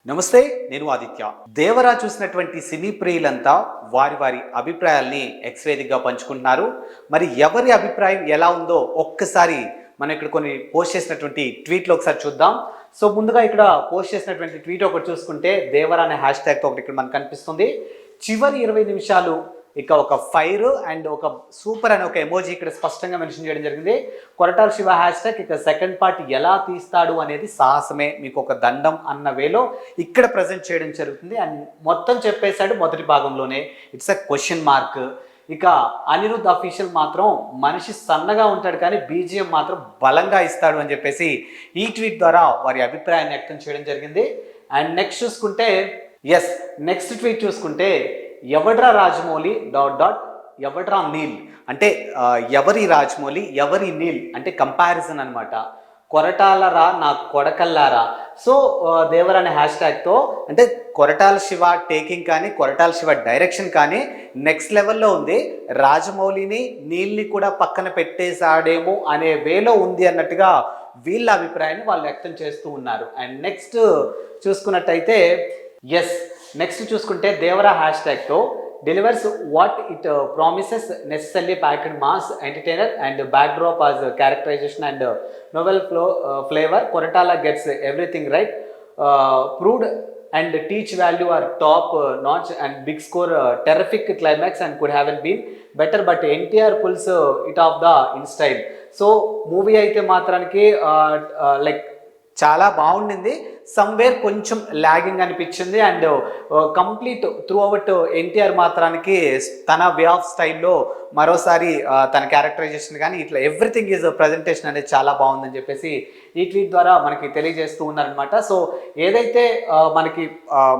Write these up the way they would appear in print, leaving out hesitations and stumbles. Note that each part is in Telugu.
నమస్తే, నేను ఆదిత్య. దేవరా చూసినటువంటి సినీ ప్రియులంతా వారి వారి అభిప్రాయాల్ని ఎక్స్వేదిక్గా పంచుకుంటున్నారు. మరి ఎవరి అభిప్రాయం ఎలా ఉందో ఒక్కసారి మనం ఇక్కడ కొన్ని పోస్ట్ చేసినటువంటి ట్వీట్లు ఒకసారి చూద్దాం. సో ముందుగా ఇక్కడ పోస్ట్ చేసినటువంటి ట్వీట్ ఒకటి చూసుకుంటే దేవరా అనే హ్యాష్ ట్యాగ్తో ఒకటి ఇక్కడ మనకు కనిపిస్తుంది. చివరి 20 నిమిషాలు ఇక ఒక ఫైర్ అండ్ ఒక సూపర్ అనే ఒక ఎమోజీ ఇక్కడ స్పష్టంగా మెన్షన్ చేయడం జరిగింది. కొరటాల శివ హ్యాష్ ట్యాగ్ ఇక సెకండ్ పార్ట్ ఎలా తీస్తాడు అనేది సాహసమే, మీకు ఒక దండం అన్న వేలో ఇక్కడ ప్రజెంట్ చేయడం జరుగుతుంది. అండ్ మొత్తం చెప్పేశాడు మొదటి భాగంలోనే. It's a question mark. ఇక అనిరుద్ధ్ అఫీషియల్ మాత్రం మనిషి సన్నగా ఉంటాడు కానీ బీజిఎం మాత్రం బలంగా ఇస్తాడు అని చెప్పేసి ఈ ట్వీట్ ద్వారా వారి అభిప్రాయాన్ని వ్యక్తం చేయడం జరిగింది. అండ్ నెక్స్ట్ ట్వీట్ చూసుకుంటే ఎవడ్రా రాజమౌళి ... ఎవడ్రా నీల్ అంటే ఎవరి రాజమౌళి ఎవరి నీల్ అంటే కంపారిజన్ అనమాట. కొరటాలరా నా కొడకల్లారా. సో దేవర్ అనే హ్యాష్ ట్యాగ్తో అంటే కొరటాల శివ టేకింగ్ కానీ కొరటాల శివ డైరెక్షన్ కానీ నెక్స్ట్ లెవెల్లో ఉంది. రాజమౌళిని నీల్ని కూడా పక్కన పెట్టేశాడేమో అనే వేలో ఉంది అన్నట్టుగా వీళ్ళ అభిప్రాయాన్ని వాళ్ళు వ్యక్తం చేస్తూ ఉన్నారు. అండ్ చూసుకున్నట్టయితే నెక్స్ట్ చూసుకుంటే దేవరా హ్యాష్ ట్యాగ్తో delivers what it promises, necessarily packed mass entertainer and backdrop as characterization and novel flavor. Koratala gets everything right, proved and teach value are top notch and big score, terrific climax and could have been better but NTR pulls it off the in style. So movie అయితే మాత్రానికి లైక్ చాలా బాగుండింది. సమ్వేర్ కొంచెం లాగింగ్ అనిపించింది. And complete through out NTR మాత్రానికి తన వే ఆఫ్ స్టైల్లో మరోసారి తన క్యారెక్టరైజేషన్ కానీ ఇట్లా ఎవ్రీథింగ్ ఈజ్ ప్రజెంటేషన్ అనేది చాలా బాగుందని చెప్పేసి ఈ ట్వీట్ ద్వారా మనకి తెలియజేస్తూ ఉన్నారనమాట. సో ఏదైతే మనకి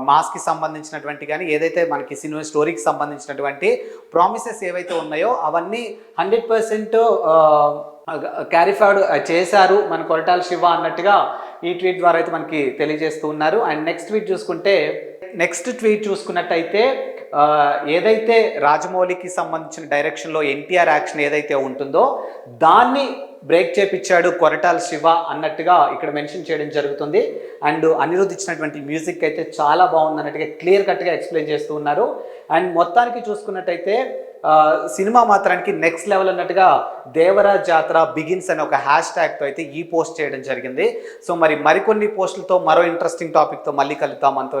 మాస్కి సంబంధించినటువంటి కానీ ఏదైతే మనకి సినిమా స్టోరీకి సంబంధించినటువంటి ప్రామిసెస్ ఏవైతే ఉన్నాయో అవన్నీ 100% క్యారీఫార్వర్డ్ చేశారు మన కొరటాల శివ అన్నట్టుగా ఈ ట్వీట్ ద్వారా అయితే మనకి తెలియజేస్తూ ఉన్నారు. అండ్ నెక్స్ట్ ట్వీట్ చూసుకున్నట్టయితే ఏదైతే రాజమౌళికి సంబంధించిన డైరెక్షన్లో ఎన్టీఆర్ యాక్షన్ ఏదైతే ఉంటుందో దాన్ని బ్రేక్ చేపించాడు కొరటాల శివ అన్నట్టుగా ఇక్కడ మెన్షన్ చేయడం జరుగుతుంది. అండ్ అనిరుద్ధ్ ఇచ్చినటువంటి మ్యూజిక్ అయితే చాలా బాగుంది అన్నట్టుగా క్లియర్ కట్గా ఎక్స్ప్లెయిన్ చేస్తూ ఉన్నారు. అండ్ మొత్తానికి చూసుకున్నట్టయితే సినిమా మాత్రానికి నెక్స్ట్ లెవెల్ అన్నట్టుగా దేవరా జాతర బిగిన్స్ అనే ఒక హ్యాష్ ట్యాగ్తో అయితే ఈ పోస్ట్ చేయడం జరిగింది. సో మరికొన్ని పోస్టులతో మరో ఇంట్రెస్టింగ్ టాపిక్తో మళ్ళీ కలుద్దాం. అంతవరకు